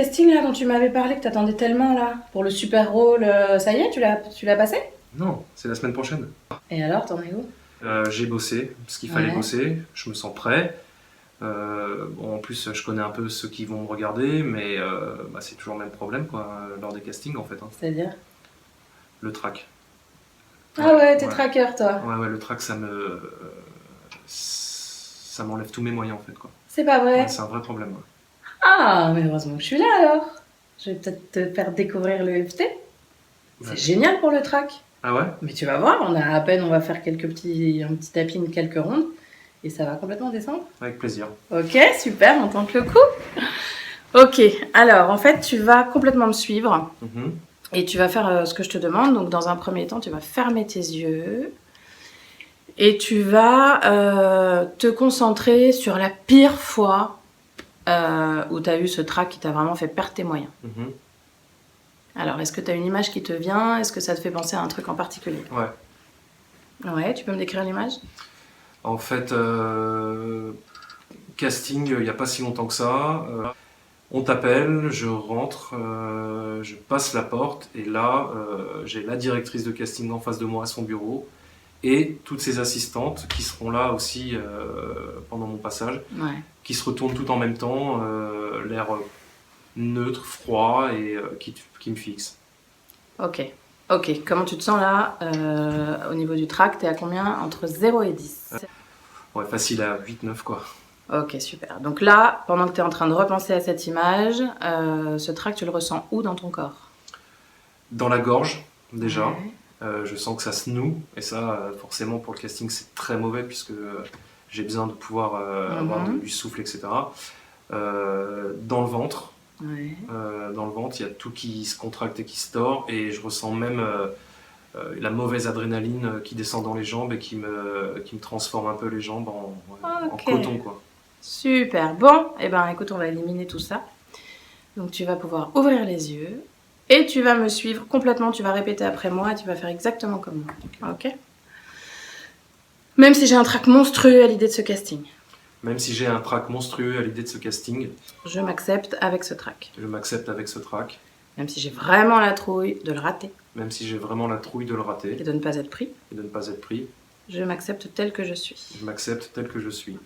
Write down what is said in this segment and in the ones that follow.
casting là dont tu m'avais parlé, que t'attendais tellement là, pour le super rôle, ça y est, tu l'as passé? Non, c'est la semaine prochaine. Et alors, t'en es où? J'ai bossé ce qu'il fallait Ouais. bosser, je me sens prêt. Bon, en plus, je connais un peu ceux qui vont me regarder, mais c'est toujours le même problème quoi, lors des castings en fait. Hein. C'est-à-dire? Le track. Ah ouais, t'es ouais. tracker toi. Ouais, le track, ça m'enlève tous mes moyens en fait quoi. C'est pas vrai? Ouais, c'est un vrai problème. Ouais. Ah, mais heureusement que je suis là alors. Je vais peut-être te faire découvrir le FT. C'est Ouais. génial pour le track. Ah ouais? Mais tu vas voir, on va faire un petit tapping, quelques rondes, et ça va complètement descendre. Avec plaisir. Ok, super, on tente le coup. Ok, alors en fait, tu vas complètement me suivre. Et tu vas faire ce que je te demande. Donc, dans un premier temps, tu vas fermer tes yeux. Et tu vas te concentrer sur la pire fois où tu as eu ce trac qui t'a vraiment fait perdre tes moyens. Alors, est-ce que tu as une image qui te vient? Est-ce que ça te fait penser à un truc en particulier? Ouais. Ouais, tu peux me décrire l'image? En fait, casting, il n'y a pas si longtemps que ça. On t'appelle, je rentre, je passe la porte et là, j'ai la directrice de casting en face de moi à son bureau et toutes ses assistantes qui seront là aussi pendant mon passage, Ouais. qui se retournent tout en même temps, l'air neutre, froid et qui me fixent. Ok. Comment tu te sens là au niveau du track? T'es à combien? Entre 0 et 10? Ouais, facile à 8-9 quoi. Ok, super. Donc là, pendant que tu es en train de repenser à cette image, ce trac, tu le ressens où dans ton corps? Dans la gorge, déjà. Ouais. Je sens que ça se noue. Et ça, forcément, pour le casting, c'est très mauvais puisque j'ai besoin de pouvoir avoir du souffle, etc. Dans le ventre. Ouais. Dans le ventre, il y a tout qui se contracte et qui se tord. Et je ressens même la mauvaise adrénaline qui descend dans les jambes et qui me transforme un peu les jambes en coton, quoi. Super. Bon, eh ben, écoute, on va éliminer tout ça. Donc, tu vas pouvoir ouvrir les yeux et tu vas me suivre complètement. Tu vas répéter après moi et tu vas faire exactement comme moi. Ok? Même si j'ai un trac monstrueux à l'idée de ce casting. Même si j'ai un trac monstrueux à l'idée de ce casting, je m'accepte avec ce trac. Je m'accepte avec ce trac. Même si j'ai vraiment la trouille de le rater. Même si j'ai vraiment la trouille de le rater. Et de ne pas être pris. Et de ne pas être pris. Je m'accepte tel que je suis. Je m'accepte tel que je suis.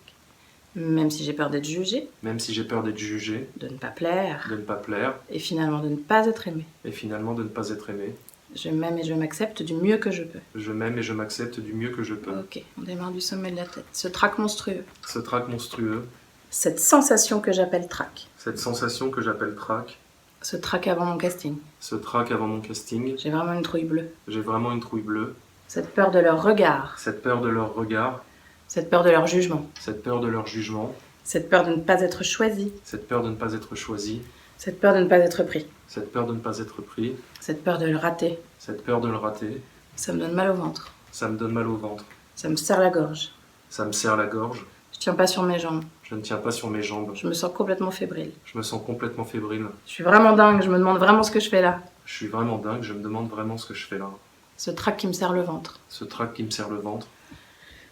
Même si j'ai peur d'être jugé. Même si j'ai peur d'être jugé. De ne pas plaire. De ne pas plaire. Et finalement de ne pas être aimé. Et finalement de ne pas être aimé. Je m'aime et je m'accepte du mieux que je peux. Je m'aime et je m'accepte du mieux que je peux. Ok, on démarre du sommet de la tête. Ce trac monstrueux. Ce trac monstrueux. Cette sensation que j'appelle trac. Cette sensation que j'appelle trac. Ce trac avant mon casting. Ce trac avant mon casting. J'ai vraiment une trouille bleue. J'ai vraiment une trouille bleue. Cette peur de leur regard. Cette peur de leur regard. Cette peur de leur jugement. Cette peur de leur jugement. Cette peur de ne pas être choisi. Cette peur de ne pas être choisi. Cette peur de ne pas être pris. Cette peur de ne pas être pris. Cette peur de le rater. Cette peur de le rater. Ça me donne mal au ventre. Ça me donne mal au ventre. Ça me serre la gorge. Ça me serre la gorge. Je tiens pas sur mes jambes. Je ne tiens pas sur mes jambes. Je me sens complètement fébrile. Je me sens complètement fébrile. Je suis vraiment dingue, je me demande vraiment ce que je fais là. Je suis vraiment dingue, je me demande vraiment ce que je fais là. Ce trac qui me serre le ventre. Ce trac qui me serre le ventre.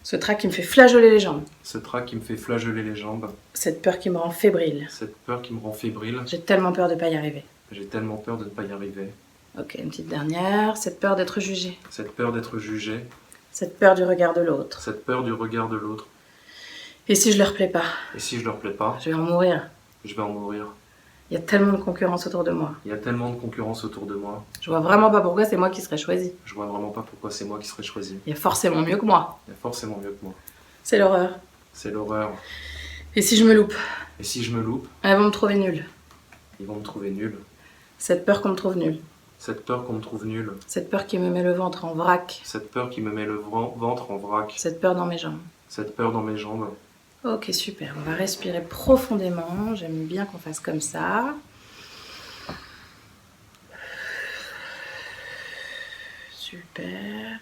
Ce trac qui me fait flageoler les jambes. Ce trac qui me fait flageoler les jambes. Cette peur qui me rend fébrile. Cette peur qui me rend fébrile. J'ai tellement peur de pas y arriver. J'ai tellement peur de ne pas y arriver. Ok, une petite dernière. Cette peur d'être jugé. Cette peur d'être jugé. Cette peur du regard de l'autre. Cette peur du regard de l'autre. Et si je leur plais pas? Et si je leur plais pas? Je vais en mourir. Je vais en mourir. Il y a tellement de concurrence autour de moi. Il y a tellement de concurrence autour de moi. Je vois vraiment pas pourquoi c'est moi qui serais choisie. Je vois vraiment pas pourquoi c'est moi qui serais choisi. Il y a forcément mieux que moi. Il y a forcément mieux que moi. C'est l'horreur. C'est l'horreur. Et si je me loupe? Et si je me loupe? Elles vont me trouver nulle. Ils vont me trouver nul. Cette peur qu'on me trouve nulle. Cette peur qu'on me trouve nul. Cette peur qui me met le ventre en vrac. Cette peur qui me met le ventre en vrac. Cette peur dans mes jambes. Cette peur dans mes jambes. Ok, super. On va respirer profondément. J'aime bien qu'on fasse comme ça. Super.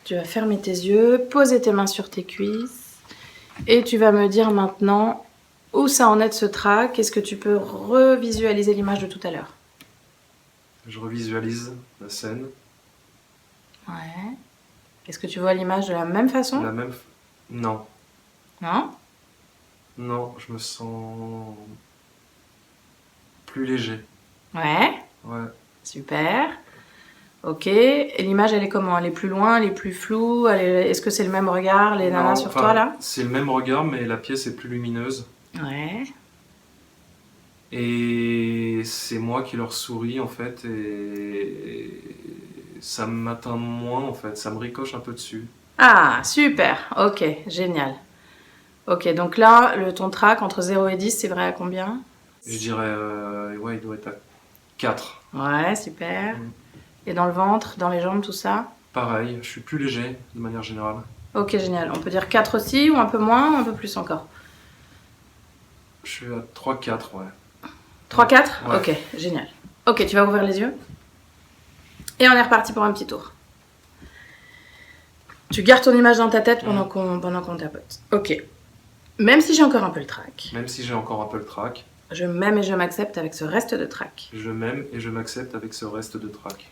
Tu vas fermer tes yeux, poser tes mains sur tes cuisses. Et tu vas me dire maintenant où ça en est de ce trac. Est-ce que tu peux revisualiser l'image de tout à l'heure? Je revisualise la scène. Ouais. Est-ce que tu vois l'image de la même façon? La même... Non. Non? Non, je me sens plus léger. Ouais, Ouais. super. Ok. Et l'image, elle est comment? Elle est plus loin, elle est plus floue? Est-ce que c'est le même regard, les nanas Non, sur enfin, toi, là? c'est le même regard, mais la pièce est plus lumineuse. Ouais. Et c'est moi qui leur souris, en fait, et ça m'atteint moins, en fait. Ça me ricoche un peu dessus. Ah, super. Ok, génial. Ok, donc là, ton track entre 0 et 10, c'est vrai à combien? Je dirais, ouais, il doit être à 4. Ouais, super. Mm. Et dans le ventre, dans les jambes, tout ça? Pareil, je suis plus léger, de manière générale. Ok, génial. On peut dire 4 aussi, ou un peu moins, ou un peu plus encore? Je suis à 3-4, ouais. 3-4? Ouais. Ok, génial. Ok, tu vas ouvrir les yeux. Et on est reparti pour un petit tour. Tu gardes ton image dans ta tête pendant qu'on tapote. Ok. Même si j'ai encore un peu le trac, Même si j'ai encore un peu le trac, je m'aime et je m'accepte avec ce reste de trac. je m'aime et je m'accepte avec ce reste de trac.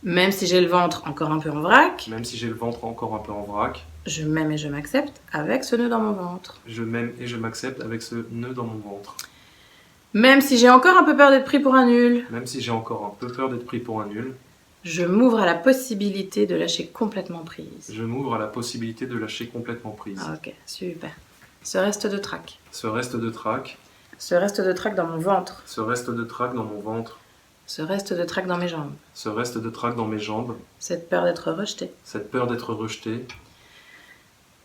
Même si j'ai le ventre encore un peu en vrac, Même si j'ai le ventre encore un peu en vrac, je m'aime et je m'accepte avec ce nœud dans mon ventre. je m'aime et je m'accepte avec ce nœud dans mon ventre. Même si j'ai encore un peu peur d'être pris pour un nul, Même si j'ai encore un peu peur d'être pris pour un nul, je m'ouvre à la possibilité de lâcher complètement prise. je m'ouvre à la possibilité de lâcher complètement prise. Ok, super. Ce reste de trac. Ce reste de trac, Ce reste de trac dans mon ventre. ce reste de trac dans mon ventre, Ce reste de trac dans mes jambes. ce reste de trac dans mes jambes, Cette peur d'être rejeté. cette peur d'être rejeté.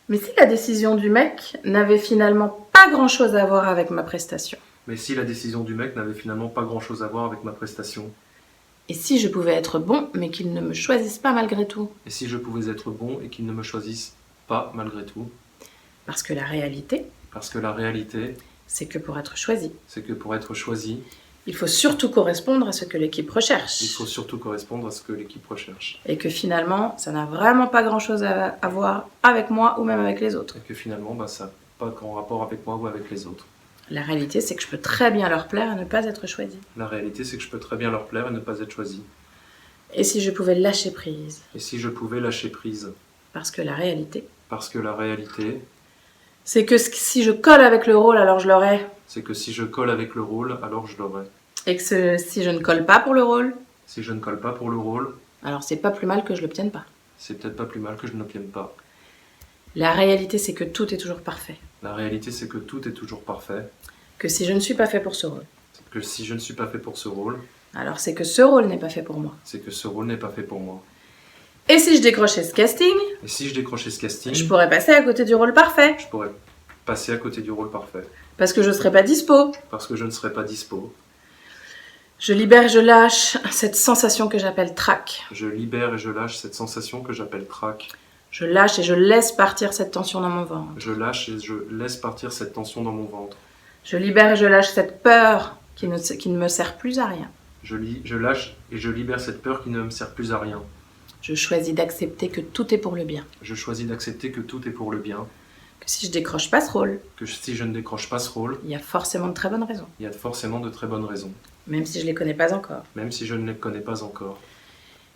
Mais si la décision du mec n'avait finalement pas grand-chose à voir avec ma prestation? Mais si la décision du mec n'avait finalement pas grand-chose à voir avec ma prestation, Et si je pouvais être bon, mais qu'il ne me choisisse pas malgré tout? et si je pouvais être bon et qu'il ne me choisisse pas malgré tout, Parce que la réalité, parce que la réalité, c'est que pour être choisi, c'est que pour être choisi, il faut surtout correspondre à ce que l'équipe recherche. il faut surtout correspondre à ce que l'équipe recherche. Et que finalement, ça n'a vraiment pas grand-chose à voir avec moi ou même avec les autres. Et que finalement, ça n'a pas grand rapport avec moi ou avec les autres. La réalité, c'est que je peux très bien leur plaire et ne pas être choisi. La réalité, c'est que je peux très bien leur plaire et ne pas être choisi. Et si je pouvais lâcher prise? Et si je pouvais lâcher prise? Parce que la réalité, Parce que la réalité, c'est que si je colle avec le rôle, alors je l'aurai. c'est que si je colle avec le rôle, alors je l'aurai. Et que si je ne colle pas pour le rôle, Si je ne colle pas pour le rôle, alors c'est pas plus mal que je l'obtienne pas. c'est peut-être pas plus mal que je ne l'obtienne pas. La réalité, c'est que tout est toujours parfait. La réalité, c'est que tout est toujours parfait. Que si je ne suis pas fait pour ce rôle, Que si je ne suis pas fait pour ce rôle, alors c'est que ce rôle n'est pas fait pour moi. c'est que ce rôle n'est pas fait pour moi. Et si je décrochais ce casting, Et si je décrochais ce casting, je pourrais passer à côté du rôle parfait. je pourrais passer à côté du rôle parfait. Parce que je serais pas dispo. Parce que je ne serais pas dispo. Je libère et je lâche cette sensation que j'appelle trac. Je libère et je lâche cette sensation que j'appelle trac. Je lâche et je laisse partir cette tension dans mon ventre. Je lâche et je laisse partir cette tension dans mon ventre. Je libère et je lâche cette peur qui ne me sert plus à rien. Je lâche et je libère cette peur qui ne me sert plus à rien. Je choisis d'accepter que tout est pour le bien. Je choisis d'accepter que tout est pour le bien. Que si je décroche pas ce rôle, Que si je ne décroche pas ce rôle, il y a forcément de très bonnes raisons. il y a forcément de très bonnes raisons. Même si je les connais pas encore. Même si je ne les connais pas encore.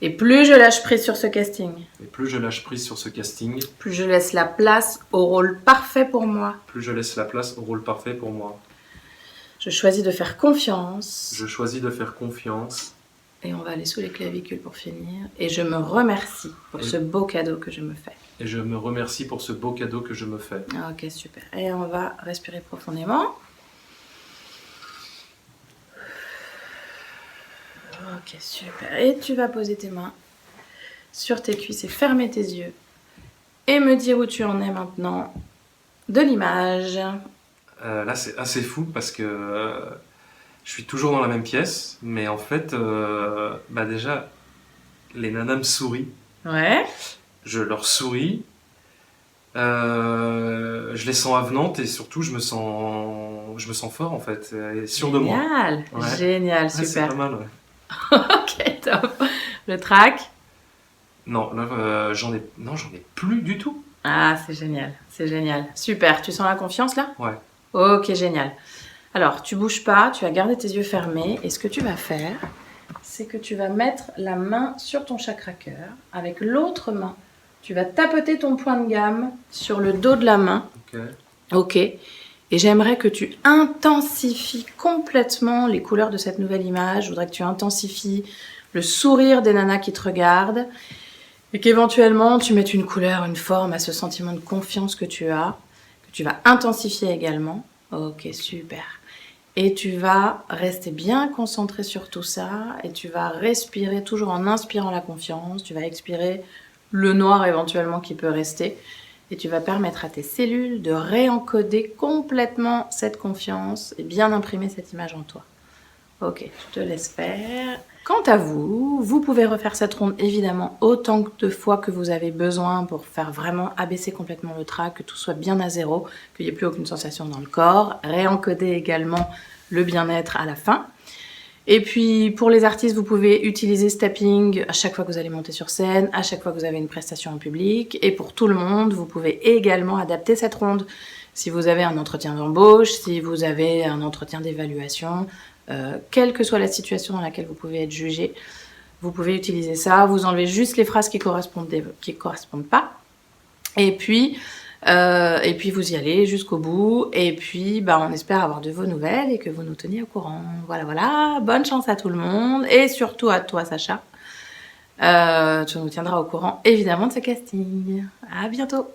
Et plus je lâche prise sur ce casting, Et plus je lâche prise sur ce casting, plus je laisse la place au rôle parfait pour moi. plus je laisse la place au rôle parfait pour moi. Je choisis de faire confiance. Je choisis de faire confiance. Et on va aller sous les clavicules pour finir. Et je me remercie pour ce beau cadeau que je me fais. Et je me remercie pour ce beau cadeau que je me fais. Ok, super. Et on va respirer profondément. Ok, super. Et tu vas poser tes mains sur tes cuisses et fermer tes yeux. Et me dire où tu en es maintenant de l'image. Là, c'est assez fou parce que je suis toujours dans la même pièce. Mais en fait, déjà, les nanas me sourient. Ouais. Je leur souris. Je les sens avenantes et surtout, je me sens fort en fait. Et sûr de moi. Génial. Ouais. Génial, Ouais, c'est super. pas mal, ouais. Ok, top. Le track. Non, là, j'en ai plus du tout. Ah, c'est génial, c'est génial. Super, tu sens la confiance là? Ouais. Ok, génial. Alors, tu bouges pas, tu vas garder tes yeux fermés. Et ce que tu vas faire, c'est que tu vas mettre la main sur ton chakra cœur. Avec l'autre main, tu vas tapoter ton point de gamme sur le dos de la main. Ok. Ok. Et j'aimerais que tu intensifies complètement les couleurs de cette nouvelle image. Je voudrais que tu intensifies le sourire des nanas qui te regardent et qu'éventuellement tu mettes une couleur, une forme à ce sentiment de confiance que tu as, que tu vas intensifier également. Ok, super. Et tu vas rester bien concentré sur tout ça et tu vas respirer toujours en inspirant la confiance. Tu vas expirer le noir éventuellement qui peut rester. Et tu vas permettre à tes cellules de réencoder complètement cette confiance et bien imprimer cette image en toi. Ok, je te laisse faire. Quant à vous, vous pouvez refaire cette ronde évidemment autant de fois que vous avez besoin pour faire vraiment abaisser complètement le trac, que tout soit bien à zéro, qu'il n'y ait plus aucune sensation dans le corps. Réencoder également le bien-être à la fin. Et puis pour les artistes, vous pouvez utiliser ce tapping à chaque fois que vous allez monter sur scène, à chaque fois que vous avez une prestation en public. Et pour tout le monde, vous pouvez également adapter cette ronde. Si vous avez un entretien d'embauche, si vous avez un entretien d'évaluation, quelle que soit la situation dans laquelle vous pouvez être jugé, vous pouvez utiliser ça. Vous enlevez juste les phrases qui correspondent pas. Et puis vous y allez jusqu'au bout. Et puis, on espère avoir de vos nouvelles et que vous nous teniez au courant. Voilà. Bonne chance à tout le monde. Et surtout à toi, Sacha. Tu nous tiendras au courant, évidemment, de ce casting. À bientôt.